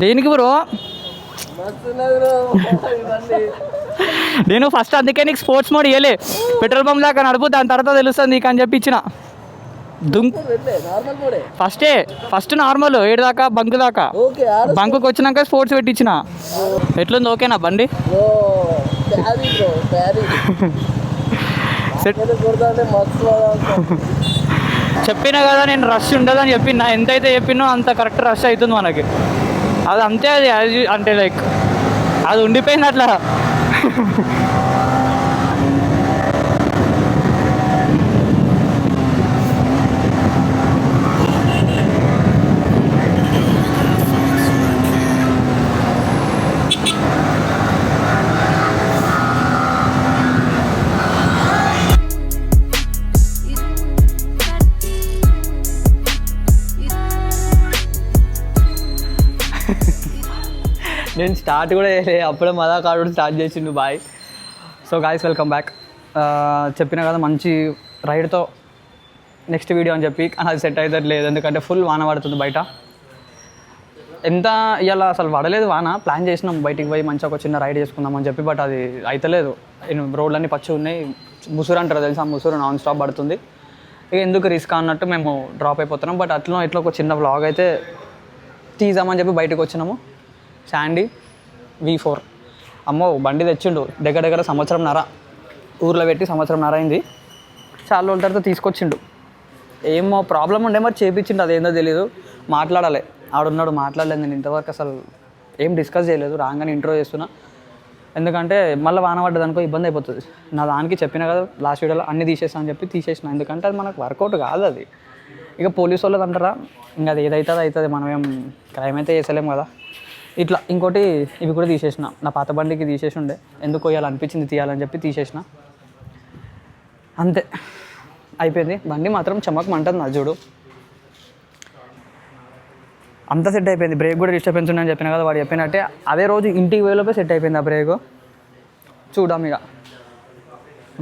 దేనికి బ్రో? నేను ఫస్ట్ అందుకే నీకు స్పోర్ట్స్ మోడ్ ఇవ్వలే, పెట్రోల్ పంప్ దాకా నడుపు, దాని తర్వాత తెలుస్తుంది నీకు అని చెప్పి ఇచ్చిన. ఫస్ట్ నార్మల్ 7 దాకా బంక్ దాకా, బంకుకి వచ్చినాక స్పోర్ట్స్ పెట్టించిన. ఎట్లుంది ఓకేనా బండి? చెప్పినా కదా నేను రష్ ఉండదని చెప్పిన, ఎంతైతే చెప్పినో అంత కరెక్ట్ రష్ అవుతుంది మనకి. అది అంతే, అది అంటే లైక్ అది ఉండిపోయింది అట్లా. నేను స్టార్ట్ కూడా అప్పుడే మదా కాడు స్టార్ట్ చేసిండు. Bye. So guys welcome back. చెప్పిన కదా మంచి రైడ్తో నెక్స్ట్ వీడియో అని చెప్పి, అది సెట్ అవుతుంది లేదు, ఎందుకంటే ఫుల్ వాన పడుతుంది బయట. ఎంత ఇవాళ అసలు పడలేదు వాన, ప్లాన్ చేసినాం బయటికి పోయి మంచిగా ఒక చిన్న రైడ్ చేసుకుందాం అని చెప్పి, బట్ అది అయితలేదు. రోడ్లన్నీ పచ్చి ఉన్నాయి, ముసురు అంటారు తెలుసా, ముసురు నాన్ స్టాప్ పడుతుంది. ఇక ఎందుకు రిస్క్ అన్నట్టు మేము డ్రాప్ అయిపోతున్నాం. బట్ అట్లా ఇట్లా ఒక చిన్న వ్లాగ్ అయితే తీసామని చెప్పి బయటకు వచ్చినాము. శాండీ V4 అమ్మో బండి తెచ్చిండు, దగ్గర సంవత్సరంన్నర ఊర్లో పెట్టి సంవత్సరంన్నర అయింది. చాలా రోజుల తర్వాత తీసుకొచ్చిండు. ఏమో ప్రాబ్లం ఉండే మరి చేపించిండు, అదేందో తెలియదు. మాట్లాడాలి, ఆడున్నాడు, మాట్లాడలేదు. నేను ఇంతవరకు అసలు ఏం డిస్కస్ చేయలేదు, రాగానే ఇంట్రో చేస్తున్నా. ఎందుకంటే మళ్ళీ వాన పడ్డదనుకో ఇబ్బంది అయిపోతుంది. నా దానికి చెప్పిన కదా లాస్ట్ వీడియోలో అన్నీ తీసేస్తా అని చెప్పి తీసేసిన, ఎందుకంటే అది మనకు వర్కౌట్ కాదు. అది ఇక పోలీసు వాళ్ళది అంటారా, ఇంకా అది ఏదైతే అవుతుంది, మనం ఏం క్రైమ్ అయితే చేసలేం కదా. ఇట్లా ఇంకోటి ఇవి కూడా తీసేసిన, నా పాత బండికి తీసేసి ఉండే, ఎందుకు అనిపించింది తీయాలని చెప్పి తీసేసిన. అంతే అయిపోయింది. బండి మాత్రం చమకమంటుంది నా చూడు, అంతా సెట్ అయిపోయింది. బ్రేక్ కూడా డిస్టర్బెన్స్ ఉందని చెప్పిన కదా, వాడు చెప్పినట్టే అదే రోజు ఇంటికి వేలోపే సెట్ అయిపోయింది ఆ బ్రేక్. చూద్దాం ఇక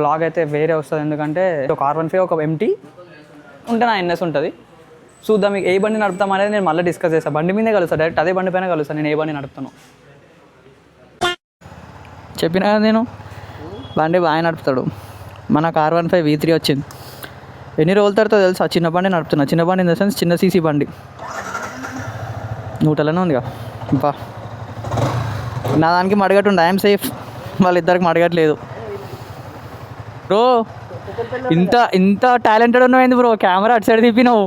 బ్లాగ్ అయితే వేరే వస్తుంది, ఎందుకంటే ఒక R15 ఒక MT ఉంటే నా NS ఉంటుంది. చూద్దాం మీకు ఏ బండి నడుపుతాం అనేది నేను మళ్ళీ డిస్కస్ చేస్తాను. బండి మీదే కలుస్తాను, డైరెక్ట్ అదే బండి పైన కలుస్తాను నేను ఏ బండి నడుపుతాను. చెప్పినా కదా నేను బండి బాగా నడుపుతాడు. మనకు R15 V3 వచ్చింది. ఎన్ని రోజుల తర్వాత తెలుసా చిన్న బండి నడుపుతున్నా. చిన్న బండి ఇన్ ద సెన్స్ చిన్న CC బండి, 100లోనే ఉందిగా. బా నా దానికి మడగట్టుండి, ఐఎమ్ సేఫ్, వాళ్ళిద్దరికి మడగట్లేదు. బ్రో ఇంత టాలెంటెడ్ ఉన్నాయింది బ్రో, కెమెరా అటు సైడ్ తిప్పినావు.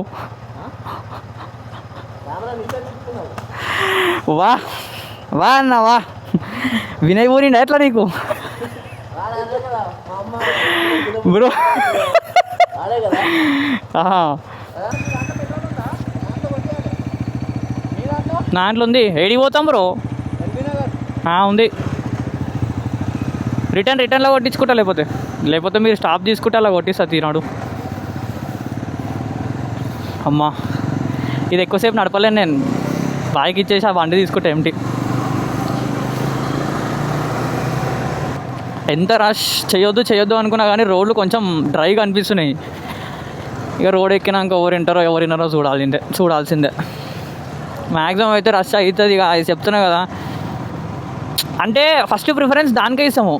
వా వా అన్న వా, వినయ్ ఊరిండా ఎట్లా నీకు బ్రో? నా ఇంట్లో ఉంది. ఏడికి పోతాం బ్రో? ఉంది. రిటర్న్లో కొట్టించుకుంటా, లేకపోతే మీరు స్టాప్ తీసుకుంటే అలా కొట్టిస్తా తినాడు. అమ్మా ఇది ఎక్కువసేపు నడపలేను నేను, బాయికి ఇచ్చేసి ఆ బండి తీసుకుంటా MT. ఎంత రష్ చేయొద్దు అనుకున్నా కానీ రోడ్లు కొంచెం డ్రైగా అనిపిస్తున్నాయి. ఇక రోడ్ ఎక్కినాక ఎవరిన్నారో చూడాల్సిందే. మ్యాక్సిమం అయితే రష్ అవుతుంది. ఇక అది చెప్తున్నా కదా, అంటే ఫస్ట్ ప్రిఫరెన్స్ దానికే ఇస్తాము,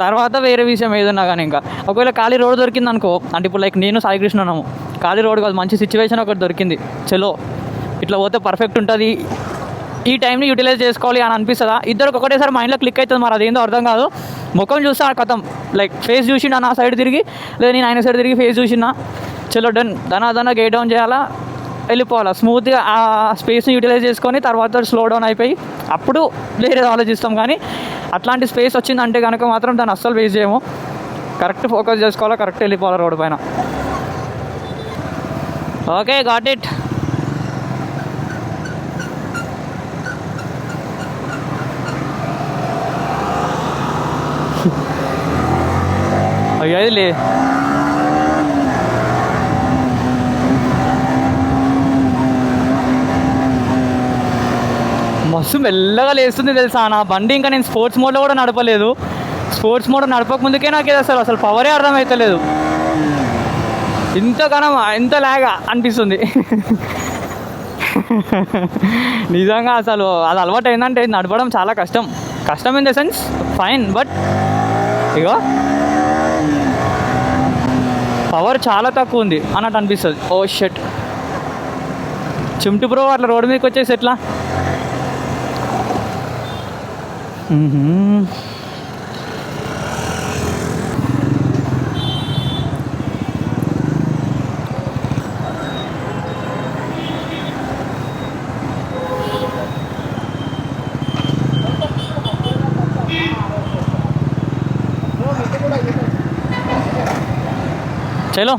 తర్వాత వేరే విషయం ఏదన్నా కానీ. ఇంకా ఒకవేళ ఖాళీ రోడ్ దొరికింది అనుకో, అంటే ఇప్పుడు లైక్ నేను సాయికృష్ణ ఉన్నాము, ఖాళీ రోడ్ కాదు మంచి సిచ్యువేషన్ ఒకటి దొరికింది, చలో ఇట్లా పోతే పర్ఫెక్ట్ ఉంటుంది, ఈ టైంని యూటిలైజ్ చేసుకోవాలి అని అనిపిస్తుందా? ఇద్దరికి ఒకటేసారి మైండ్లో క్లిక్ అవుతుంది. మరి అదేందో అర్థం కాదు. ముఖం చూస్తే కథం, లైక్ ఫేస్ చూసినా నా సైడ్ తిరిగి, లేదా నేను ఆయన సైడ్ తిరిగి ఫేస్ చూసినా, చలో డన్, దనా గేట్ డౌన్ చేయాలా, వెళ్ళిపోవాలా స్మూత్గా, ఆ స్పేస్ని యూటిలైజ్ చేసుకొని తర్వాత స్లో డౌన్ అయిపోయి అప్పుడు వేరేది ఆలోచిస్తాం. కానీ అట్లాంటి స్పేస్ వచ్చిందంటే కనుక మాత్రం దాన్ని అస్సలు వేస్ట్ చేయము. కరెక్ట్ ఫోకస్ చేసుకోవాలా, కరెక్ట్ వెళ్ళిపోవాలి రోడ్డు పైన. Okay, got it. అయ్యో లే, మస్తు మెల్లగా లేస్తుంది తెలుసా నా బండి. ఇంకా నేను స్పోర్ట్స్ మోడ్లో కూడా నడపలేదు. స్పోర్ట్స్ మోడ్ నడపకముందుకే నాకు అసలు పవరే అర్థమవుతలేదు. ఇంతగానో ఎంత లాగా అనిపిస్తుంది. నిజంగా అసలు అది అలవాటు అయిందంటే నడపడం చాలా కష్టం. కష్టం in the sense fine, but ego power చాలా తక్కువ ఉంది అన్నట్టు అనిపిస్తుంది. ఓ షట్, చుమ్టి బ్రో అట్లా రోడ్డు మీదకి వచ్చేసి ఎట్లా? చలో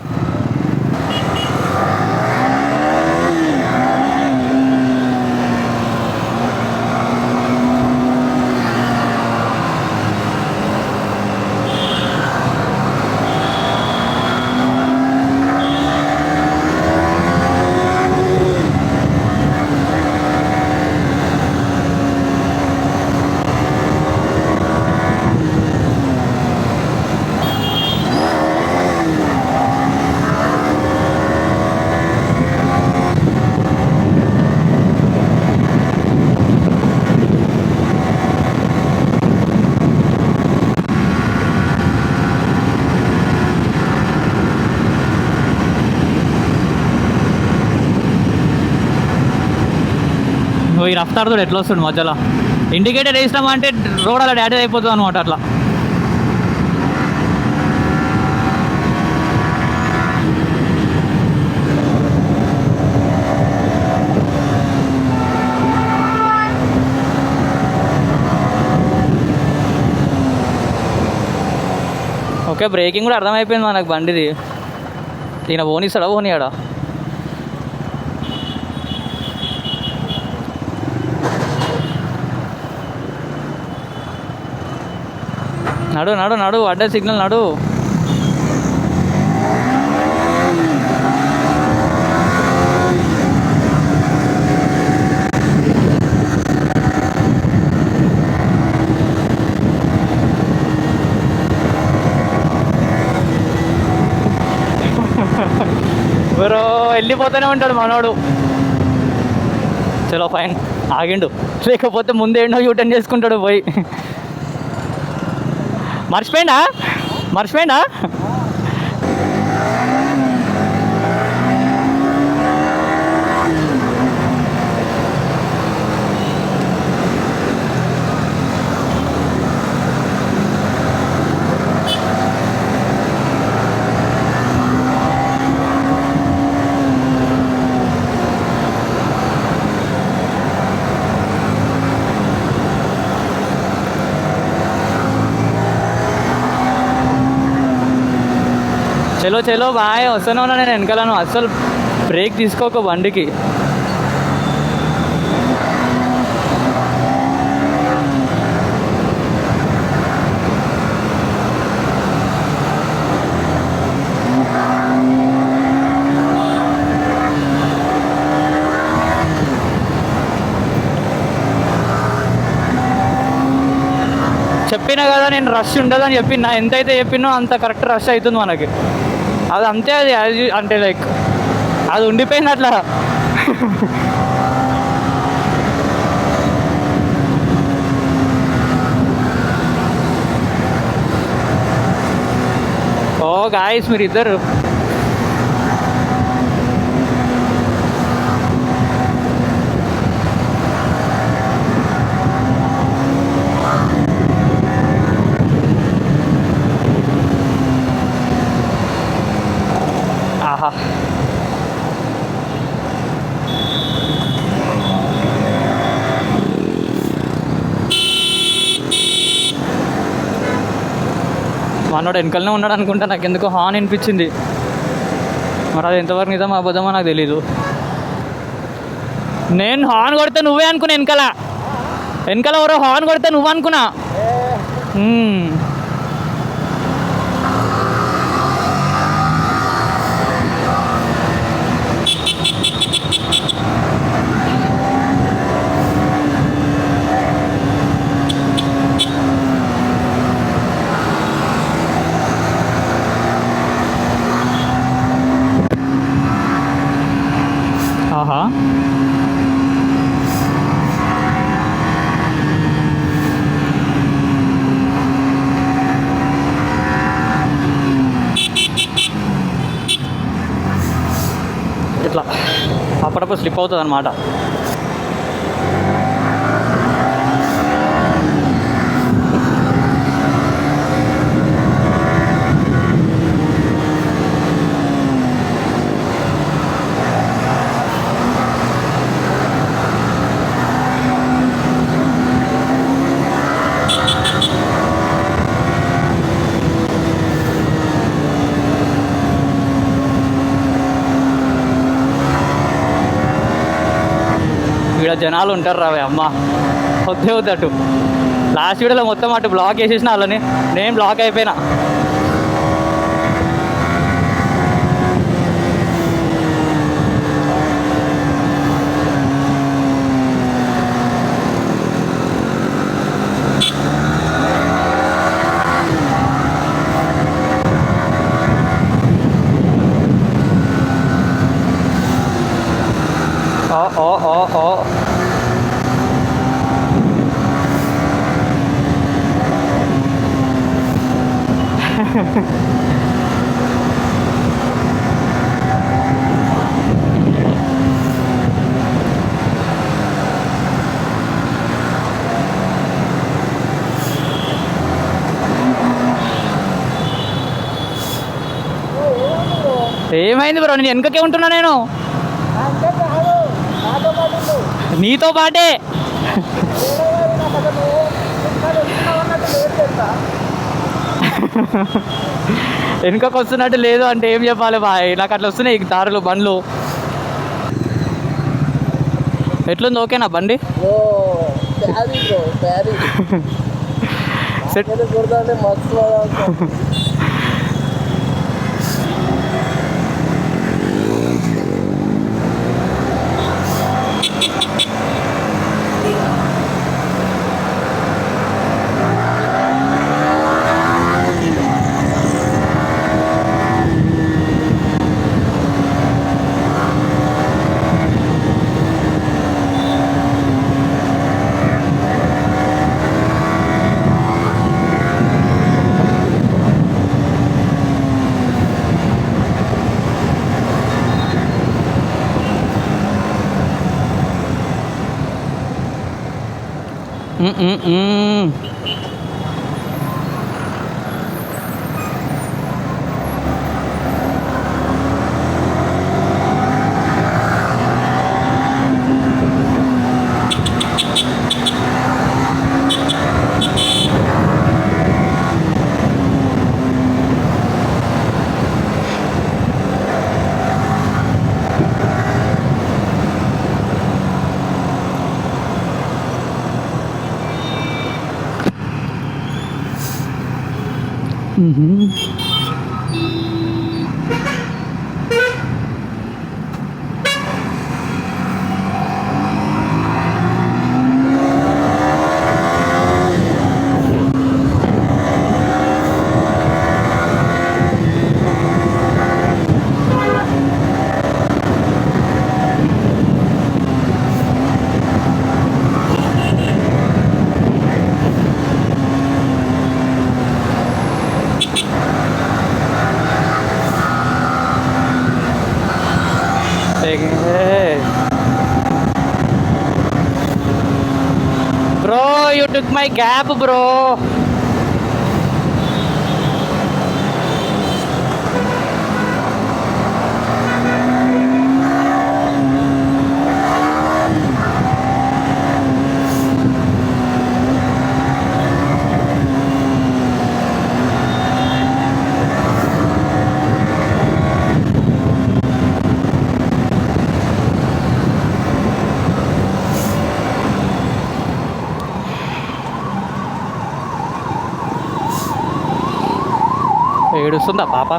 ఈ రఫ్తార్తో ఎట్లా వస్తుంది మధ్యలో? ఇండికేటర్ వేసినామా అంటే రోడ్ అలా డాడీ అయిపోతుంది అనమాట. అట్లా ఓకే, బ్రేకింగ్ కూడా అర్థమైపోయింది మనకు బండిది. ఈయన పోనిస్తాడా పోనీయాడా? నడు నడు నడు, అడ్డ సిగ్నల్ నడు. ఎవరో వెళ్ళిపోతూనే ఉంటాడు మనోడు. చలో ఫైన్, ఆగిండు. లేకపోతే ముందే ఏంటో యూటర్న్ చేసుకుంటాడు పోయి. మర్చిపోయిందా? చలో చలో బాయ్, వస్తూనే ఉన్నా నేను వెనకాలను. అస్సలు బ్రేక్ తీసుకోక బండికి. చెప్పినా కదా నేను రష్ ఉండదని చెప్పిన. ఎంతైతే చెప్పినో అంత కరెక్ట్ రష్ అవుతుంది మనకి. అది అంతే, అది అంటే లైక్ అది ఉండిపోయింది అట్లా. ఓ గాయస్, మీరు ఇద్దరు ఆహా. మనోడు వెనకలనే ఉన్నాడు అనుకుంటా. నాకు ఎందుకో హార్న్ వినిపించింది. మరి అది ఎంతవరకు నిజం అబద్ధమో నాకు తెలీదు. నేను హార్న్ కొడితే నువ్వే అనుకున్నా. వెనకాల ఎవరో హార్న్ కొడితే నువ్వు అనుకున్నా. ఆహా. కడుపు స్లిప్ అవుతుంది అనమాట. ఇక్కడ జనాలు ఉంటారు రావే అమ్మ, వద్దే వద్దటు. లాస్ట్ వీడియోలో మొత్తం అటు బ్లాక్ వేసేసిన వాళ్ళని, నేను బ్లాక్ అయిపోయినా. ఓ ఓ ఓ ఏమైంది బ్రో? నేను వెనకకే ఉంటున్నా. నేను నీతో పాటే. వెనుకకు వస్తున్నట్టు లేదు అంటే ఏం చెప్పాలి బాయ్? నాకు అట్లా వస్తున్నాయి దారులు, బండ్లు. ఎట్లుంది? ఓకేనా బండి? Set. Bro, you took my gap, bro. ఏడుస్తుందా పాప?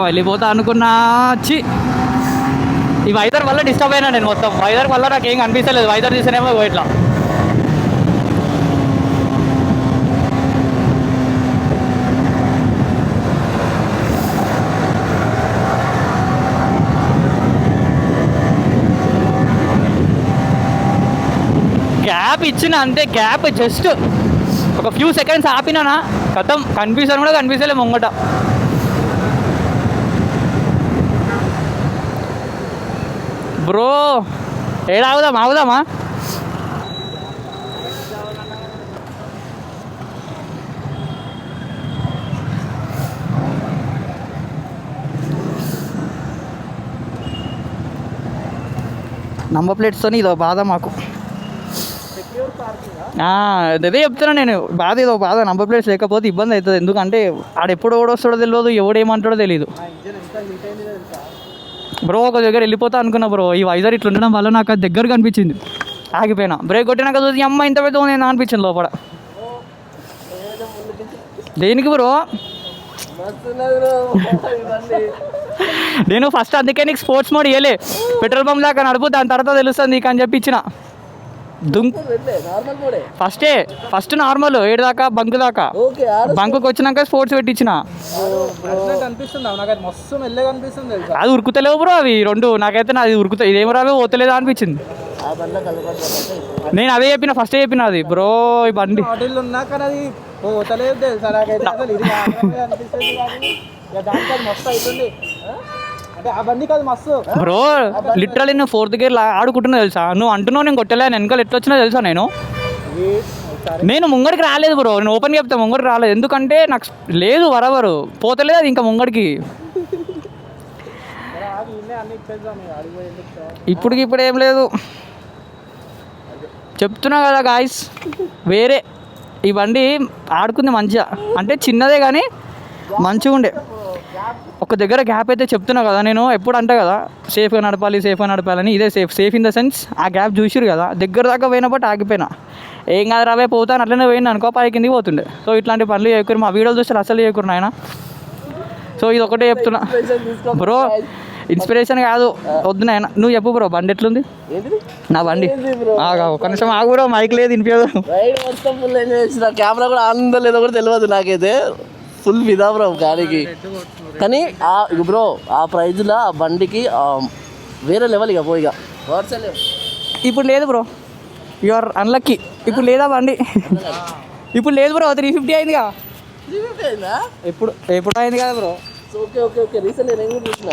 వెళ్ళిపోతా అనుకున్నా. చి ఈ వైజర్ వల్ల డిస్టర్బ్ అయినా నేను మొత్తం. వైజర్ వల్ల నాకు ఏం కనిపించలేదు. వైజర్ తీసేనేమో ఇట్లా. గ్యాప్ ఇచ్చిన అంతే, గ్యాప్ జస్ట్ ఒక ఫ్యూ సెకండ్స్ ఆపినానా కథం. కనిపిస్తాను కూడా కనిపించలే ముంగట. బ్రో ఏడా ఆగుదామా? నంబర్ ప్లేట్స్తో ఇదో బాధ మాకు. అదే చెప్తున్నా నేను, బాధ ఏదో బాధ. నంబర్ ప్లేట్స్ లేకపోతే ఇబ్బంది అవుతుంది. ఎందుకంటే ఆడెప్పుడు ఓడొస్తాడో తెలియదు, ఎవడేమంటాడో తెలియదు. బ్రో ఒక దగ్గర వెళ్ళిపోతా అనుకున్నా బ్రో. ఈ వైజర్ ఇట్లా ఉండడం వల్ల నాకు అది దగ్గర కనిపించింది. ఆగిపోయినా, బ్రేక్ కొట్టినాక చూసి అమ్మ ఇంత పెద్ద ఉంది అనిపించింది లోపల. దేనికి బ్రో? నేను ఫస్ట్ అందుకే నీకు స్పోర్ట్స్ మోడ్ ఇవ్వలే. పెట్రోల్ పంప్ దాకా నడుపు, దాని తర్వాత తెలుస్తుంది నీకు అని చెప్పి ఇచ్చిన. ఫస్ట్ నార్మల్ 7 దాకా బంక్ దాకా. బంకు వచ్చినాక స్పోర్ట్స్ పెట్టించిన. అది ఉరుకుతలేవు బ్రో అవి రెండు. నాకైతే నాది ఉరుకుతాయి, ఇదేమో రావే పోతలేదా అనిపించింది. నేను అవే చెప్పిన, ఫస్ట్ చెప్పిన అది బ్రో ఈ బండి బ్రో. లిటరల్లీ నువ్వు 4th గేర్ ఆడుకుంటున్నా తెలుసా. నువ్వు అంటున్నావు నేను కొట్టలే, వెనకాల ఎట్లా వచ్చినా తెలుసా. నేను ముంగడికి రాలేదు బ్రో. నేను ఓపెన్గా చెప్తా, ముంగడికి రాలేదు. ఎందుకంటే నాకు లేదు వరవరు పోతలేదు అది ఇంకా ముంగడికి. ఇప్పుడు ఏం లేదు చెప్తున్నా కదా గాయస్. వేరే ఈ బండి ఆడుకుంది మంచిగా, అంటే చిన్నదే కానీ మంచిగా ఉండే. ఒక దగ్గర గ్యాప్ అయితే చెప్తున్నా కదా నేను, ఎప్పుడు అంటే కదా సేఫ్గా నడపాలని. ఇదే సేఫ్ ఇన్ ద సెన్స్. ఆ గ్యాప్ చూసిరు కదా, దగ్గర దాకా పోయినా బట్ ఆగిపోయినా. ఏం కాదు రావే పోతాను అట్లనే పోయింది అనుకో, పై కిందికి పోతుండే. సో ఇట్లాంటి పనులు చేయకూరు. మా వీడియోలు చూస్తే అసలు చేయకూరు నాయన. సో ఇది ఒకటే చెప్తున్నా బ్రో. ఇన్స్పిరేషన్ కాదు, వద్దు నాయన. నువ్వు చెప్పు బ్రో, బండి ఎట్లుంది? నా బండి ఒక నిమిషం ఆగు బ్రో, మైక్ లేదు వినిపించదు. కెమెరా కూడా ఆనందం లేదో కూడా తెలియదు నాకైతే. ఫుల్ విదా బ్రో గాడికి. కానీ బ్రో ఆ ప్రైజ్లో ఆ బండికి వేరే లెవెల్ ఇక పోయిగా. ఇప్పుడు లేదు బ్రో, యు ఆర్ అన్లక్కీ. ఇప్పుడు లేదా బండి, ఇప్పుడు లేదు బ్రో. 350 అయిందిగా. ఎప్పుడు అయింది కదా బ్రో. ఓకే రీసెంట్ నేను చూసిన.